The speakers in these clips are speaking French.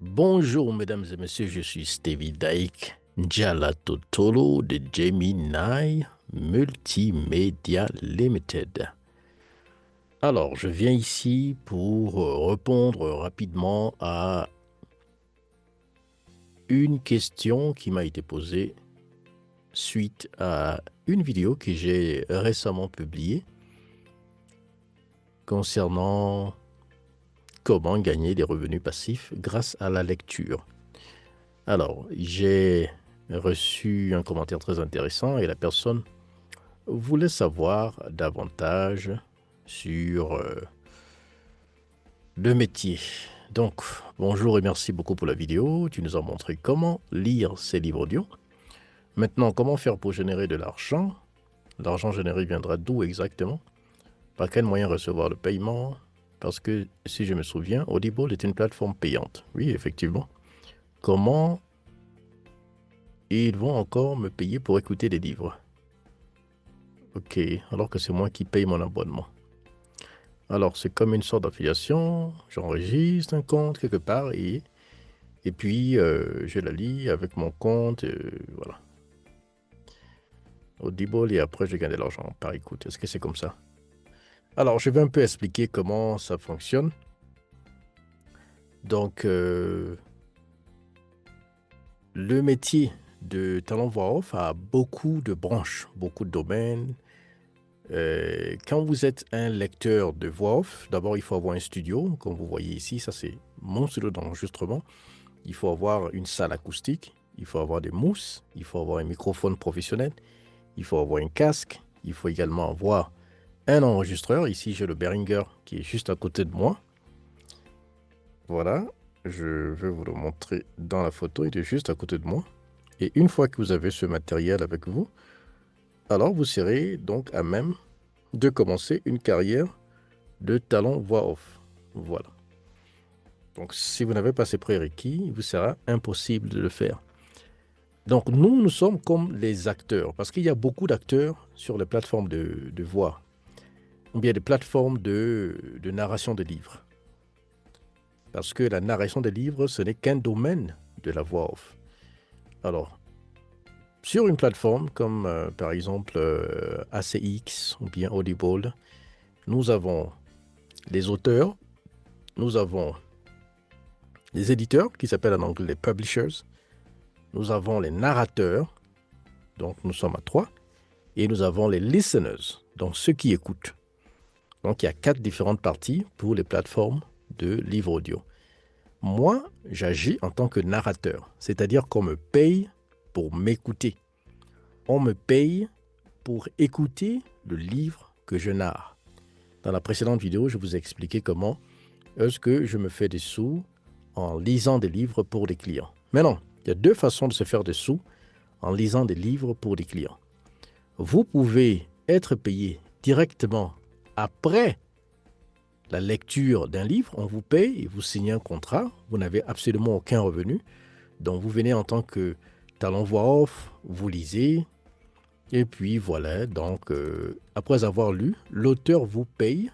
Bonjour mesdames et messieurs, je suis Stevie Daik Totolo de Gemini Multimedia Limited. Alors, je viens ici pour répondre rapidement à une question qui m'a été posée suite à une vidéo que j'ai récemment publiée concernant comment gagner des revenus passifs grâce à la lecture. Alors, j'ai reçu un commentaire très intéressant et la personne voulait savoir davantage sur le métier. Donc, bonjour et merci beaucoup pour la vidéo. Tu nous as montré comment lire ces livres audio. Maintenant, comment faire pour générer de l'argent? L'argent généré viendra d'où exactement? Par quel moyen recevoir le paiement? Parce que, si je me souviens, Audible est une plateforme payante. Oui, effectivement. Comment ils vont encore me payer pour écouter des livres? Ok, alors que c'est moi qui paye mon abonnement. Alors, c'est comme une sorte d'affiliation. J'enregistre un compte quelque part et puis je la lis avec mon compte. Voilà. Audible et après, je gagne de l'argent par écoute. Est-ce que c'est comme ça? Alors, je vais un peu expliquer comment ça fonctionne. Donc, le métier de talent voix off a beaucoup de branches, beaucoup de domaines. Quand vous êtes un lecteur de voix off, d'abord il faut avoir un studio, comme vous voyez ici, ça c'est mon studio d'enregistrement. Il faut avoir une salle acoustique, il faut avoir des mousses, il faut avoir un microphone professionnel, il faut avoir un casque, il faut également avoir un enregistreur. Ici j'ai le Behringer qui est juste à côté de moi. Voilà, je vais vous le montrer dans la photo, il est juste à côté de moi. Et une fois que vous avez ce matériel avec vous, alors vous serez donc à même de commencer une carrière de talent voix off. Voilà. Donc, si vous n'avez pas ces prérequis, il vous sera impossible de le faire. Donc, nous sommes comme les acteurs, parce qu'il y a beaucoup d'acteurs sur les plateformes de voix, ou bien des plateformes de narration de livres. Parce que la narration des livres, ce n'est qu'un domaine de la voix off. Alors, sur une plateforme comme par exemple ACX ou bien Audible, nous avons les auteurs, nous avons les éditeurs qui s'appellent en anglais les publishers, nous avons les narrateurs, donc nous sommes à 3, et nous avons les listeners, donc ceux qui écoutent. Donc il y a 4 différentes parties pour les plateformes de livres audio. Moi, j'agis en tant que narrateur, c'est-à-dire qu'on me paye pour m'écouter. On me paye pour écouter le livre que je narre. Dans la précédente vidéo, je vous ai expliqué comment est-ce que je me fais des sous en lisant des livres pour des clients. Maintenant, il y a 2 façons de se faire des sous en lisant des livres pour des clients. Vous pouvez être payé directement après la lecture d'un livre. On vous paye et vous signez un contrat. Vous n'avez absolument aucun revenu. Donc, vous venez en tant que talent voix off, vous lisez. Et puis, voilà. Donc, après avoir lu, l'auteur vous paye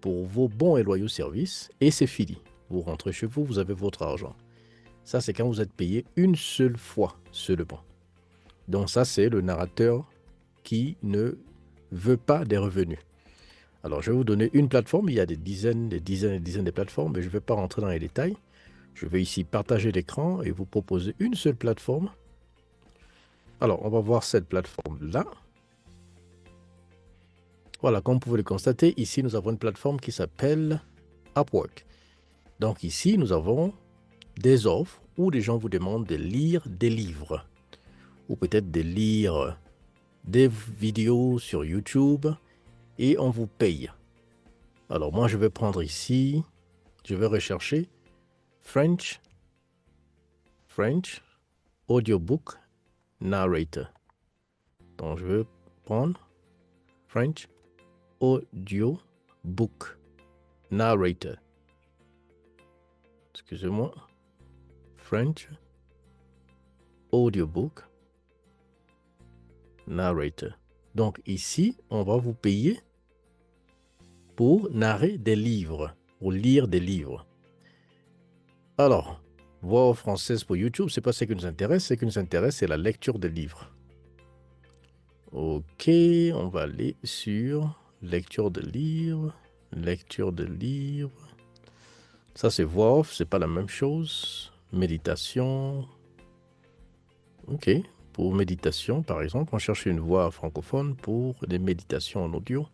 pour vos bons et loyaux services. Et c'est fini. Vous rentrez chez vous, vous avez votre argent. Ça, c'est quand vous êtes payé une seule fois seulement. Donc ça, c'est le narrateur qui ne veut pas des revenus. Alors, je vais vous donner une plateforme. Il y a des dizaines de plateformes, mais je ne vais pas rentrer dans les détails. Je vais ici partager l'écran et vous proposer une seule plateforme. Alors, on va voir cette plateforme-là. Voilà, comme vous pouvez le constater, ici, nous avons une plateforme qui s'appelle Upwork. Donc ici, nous avons des offres où les gens vous demandent de lire des livres ou peut-être de lire des vidéos sur YouTube et on vous paye. Alors moi, je vais prendre ici, je vais rechercher French Audiobook Narrator. Donc je vais prendre French Audiobook Narrator. Excusez-moi. French Audiobook Narrator. Donc ici, on va vous payer pour narrer des livres, pour lire des livres. Alors, voix française pour YouTube, c'est pas ce qui nous intéresse. Ce qui nous intéresse, c'est la lecture des livres. Ok, on va aller sur lecture de livres. Lecture de livres. Ça, c'est voix off, c'est pas la même chose. Méditation. Ok, pour méditation, par exemple, on cherche une voix francophone pour des méditations en audio.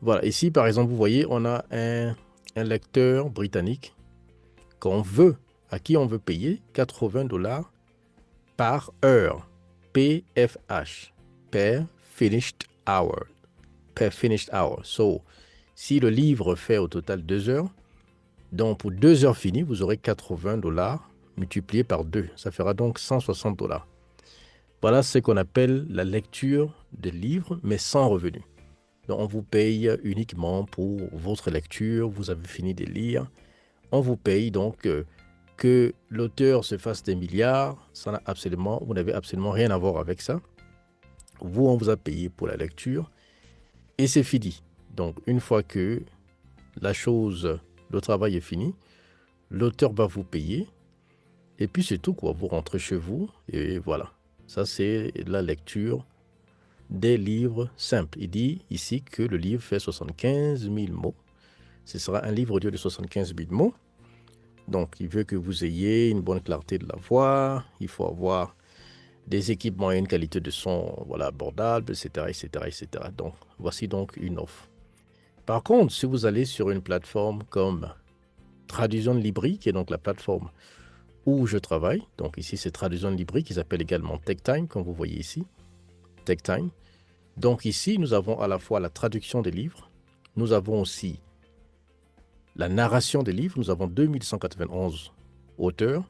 Voilà, ici, par exemple, vous voyez, on a un lecteur britannique à qui on veut payer 80 dollars par heure. PFH, per finished hour. Per finished hour. So, si le livre fait au total 2 heures, donc pour 2 heures finies, vous aurez 80 dollars multiplié par 2. Ça fera donc 160 dollars. Voilà ce qu'on appelle la lecture de livres, mais sans revenu. Donc, on vous paye uniquement pour votre lecture, vous avez fini de lire. On vous paye donc que l'auteur se fasse des milliards, vous n'avez absolument rien à voir avec ça. Vous, on vous a payé pour la lecture et c'est fini. Donc, une fois que le travail est fini, l'auteur va vous payer et puis c'est tout, quoi. Vous rentrez chez vous et voilà. Ça, c'est la lecture des livres simples. Il dit ici que le livre fait 75 000 mots. Ce sera un livre audio de 75 000 mots. Donc, il veut que vous ayez une bonne clarté de la voix. Il faut avoir des équipements et une qualité de son abordable, etc., etc., etc. Donc, voici donc une offre. Par contre, si vous allez sur une plateforme comme Traduction Libri, qui est donc la plateforme où je travaille, donc ici c'est Traduction Libri, qui s'appelle également TechTime, comme vous voyez ici, TechTime. Donc ici, nous avons à la fois la traduction des livres, nous avons aussi la narration des livres, nous avons 2191 auteurs,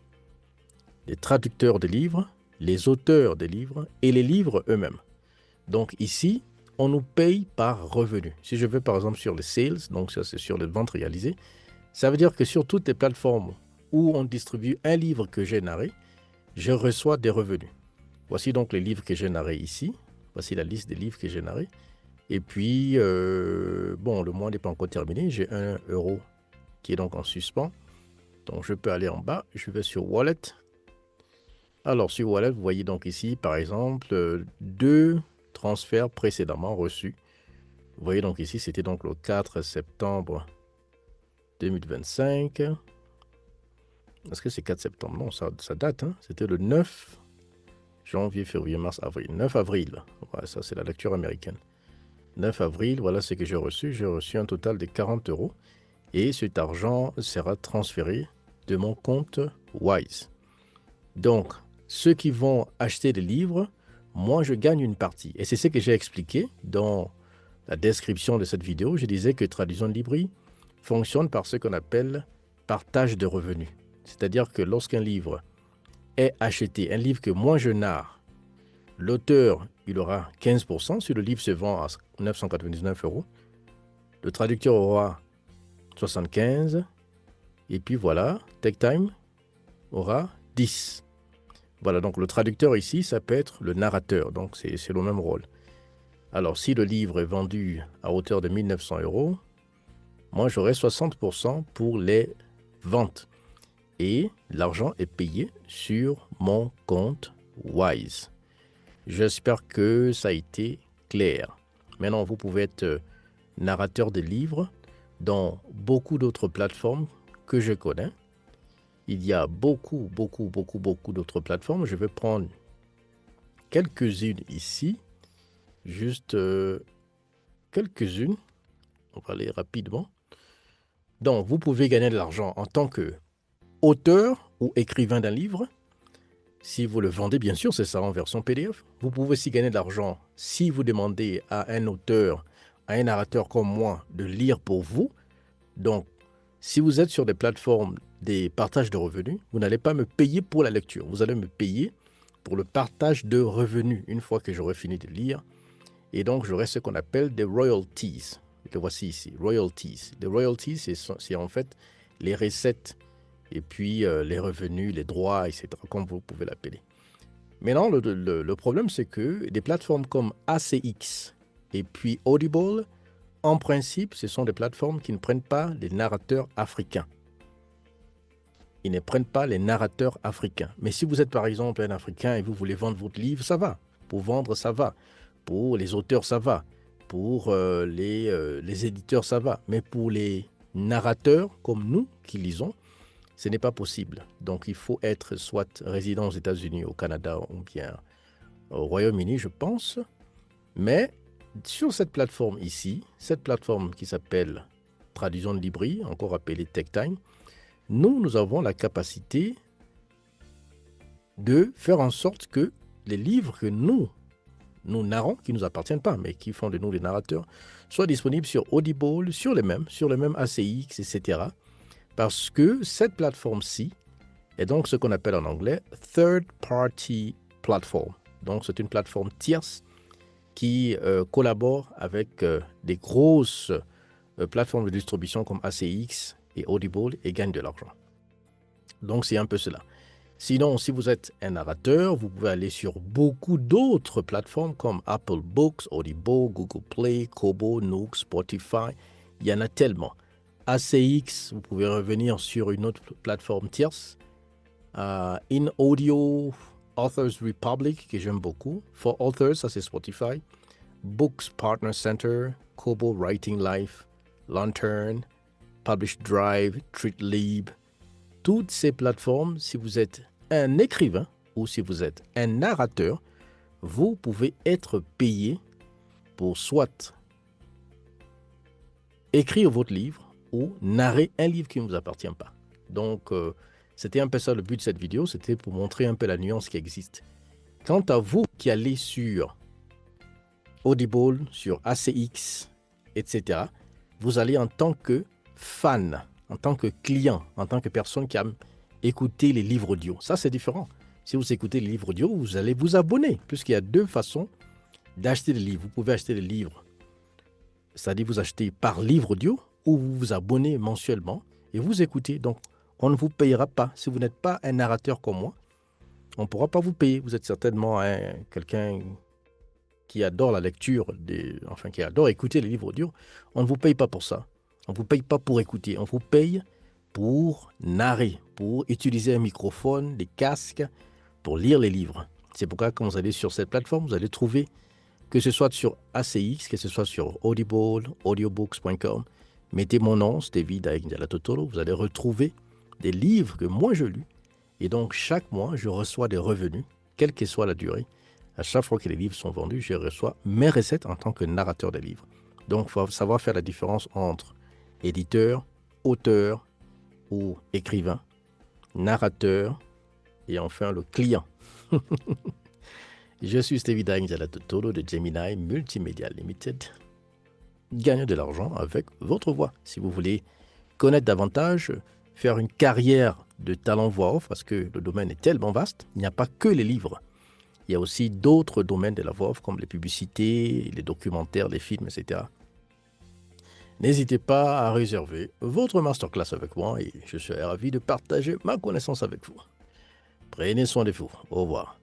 les traducteurs des livres, les auteurs des livres et les livres eux-mêmes. Donc ici, on nous paye par revenu. Si je vais par exemple sur les sales, donc ça c'est sur les ventes réalisées, ça veut dire que sur toutes les plateformes où on distribue un livre que j'ai narré, je reçois des revenus. Voici donc les livres que j'ai narrés ici. Voici la liste des livres que j'ai narrés. Et puis, le mois n'est pas encore terminé. J'ai 1 euro qui est donc en suspens. Donc, je peux aller en bas. Je vais sur Wallet. Alors, sur Wallet, vous voyez donc ici, par exemple, 2 transferts précédemment reçus. Vous voyez donc ici, c'était donc le 4 septembre 2025. Est-ce que c'est 4 septembre? Non, ça date. Hein? C'était le 9 janvier, février, mars, avril. 9 avril. Ouais, ça, c'est la lecture américaine. 9 avril, voilà ce que j'ai reçu. J'ai reçu un total de 40 euros. Et cet argent sera transféré de mon compte Wise. Donc, ceux qui vont acheter des livres, moi, je gagne une partie. Et c'est ce que j'ai expliqué dans la description de cette vidéo. Je disais que Traduction Libri fonctionne par ce qu'on appelle partage de revenus. C'est-à-dire que lorsqu'un livre est acheté, un livre que moi je narre, l'auteur, il aura 15%. Si le livre se vend à 999 euros, le traducteur aura 75. Et puis voilà, TechTime aura 10. Voilà, donc le traducteur ici, ça peut être le narrateur. Donc c'est le même rôle. Alors si le livre est vendu à hauteur de 1900 euros, moi j'aurai 60% pour les ventes. Et l'argent est payé sur mon compte Wise. J'espère que ça a été clair. Maintenant, vous pouvez être narrateur de livres dans beaucoup d'autres plateformes que je connais. Il y a beaucoup d'autres plateformes. Je vais prendre quelques-unes ici. Juste quelques-unes. On va aller rapidement. Donc, vous pouvez gagner de l'argent en tant qu'auteur ou écrivain d'un livre. Si vous le vendez, bien sûr, c'est ça en version PDF. Vous pouvez aussi gagner de l'argent si vous demandez à un auteur, à un narrateur comme moi, de lire pour vous. Donc, si vous êtes sur des plateformes des partages de revenus, vous n'allez pas me payer pour la lecture. Vous allez me payer pour le partage de revenus une fois que j'aurai fini de lire. Et donc, j'aurai ce qu'on appelle des royalties. Le voici ici, royalties. Les royalties, c'est en fait les recettes et puis les revenus, les droits, etc., comme vous pouvez l'appeler. Maintenant, le problème, c'est que des plateformes comme ACX et puis Audible, en principe, ce sont des plateformes qui ne prennent pas les narrateurs africains. ils ne prennent pas les narrateurs africains. Mais si vous êtes par exemple un Africain et vous voulez vendre votre livre, ça va. Pour vendre, ça va. Pour les auteurs, ça va. Pour les éditeurs, ça va. Mais pour les narrateurs comme nous qui lisons, ce n'est pas possible. Donc il faut être soit résident aux États-Unis, au Canada ou bien au Royaume-Uni, je pense. Mais sur cette plateforme ici, cette plateforme qui s'appelle Traduction de Libri, encore appelée TechTime, nous avons la capacité de faire en sorte que les livres que nous narrons, qui ne nous appartiennent pas, mais qui font de nous les narrateurs, soient disponibles sur Audible, sur les mêmes ACX, etc. Parce que cette plateforme-ci est donc ce qu'on appelle en anglais Third Party Platform. Donc c'est une plateforme tierce qui collabore avec des grosses plateformes de distribution comme ACX et Audible et gagne de l'argent. Donc c'est un peu cela. Sinon, si vous êtes un narrateur, vous pouvez aller sur beaucoup d'autres plateformes comme Apple Books, Audible, Google Play, Kobo, Nook, Spotify. Il y en a tellement. ACX, vous pouvez revenir sur une autre plateforme tierce. In Audio, Authors Republic, que j'aime beaucoup. For Authors, ça c'est Spotify. Books Partner Center, Kobo Writing Life, Lantern, Publish Drive, TreatLib. Toutes ces plateformes, si vous êtes un écrivain ou si vous êtes un narrateur, vous pouvez être payé pour soit écrire votre livre ou narrer un livre qui ne vous appartient pas. Donc, c'était un peu ça le but de cette vidéo, c'était pour montrer un peu la nuance qui existe. Quant à vous qui allez sur Audible, sur ACX, etc., vous allez en tant que fan, en tant que client, en tant que personne qui a écouté les livres audio. Ça, c'est différent. Si vous écoutez les livres audio, vous allez vous abonner, puisqu'il y a deux façons d'acheter des livres. Vous pouvez acheter des livres, c'est-à-dire vous achetez par livre audio, ou vous vous abonnez mensuellement et vous écoutez. Donc, on ne vous payera pas. Si vous n'êtes pas un narrateur comme moi, on ne pourra pas vous payer. Vous êtes certainement quelqu'un qui adore la lecture, qui adore écouter les livres audio. On ne vous paye pas pour ça. On ne vous paye pas pour écouter. On vous paye pour narrer, pour utiliser un microphone, des casques, pour lire les livres. C'est pourquoi quand vous allez sur cette plateforme, vous allez trouver, que ce soit sur ACX, que ce soit sur Audible, audiobooks.com, mettez mon nom, Stevie Daindiala Totolo, vous allez retrouver des livres que moi je lis. Et donc chaque mois, je reçois des revenus, quelle que soit la durée. À chaque fois que les livres sont vendus, je reçois mes recettes en tant que narrateur des livres. Donc il faut savoir faire la différence entre éditeur, auteur ou écrivain, narrateur et enfin le client. Je suis Stevie Daindiala Totolo de Gemini Multimedia Limited. Gagnez de l'argent avec votre voix. Si vous voulez connaître davantage, faire une carrière de talent voix off, parce que le domaine est tellement vaste, il n'y a pas que les livres. Il y a aussi d'autres domaines de la voix off, comme les publicités, les documentaires, les films, etc. N'hésitez pas à réserver votre masterclass avec moi et je serai ravi de partager ma connaissance avec vous. Prenez soin de vous. Au revoir.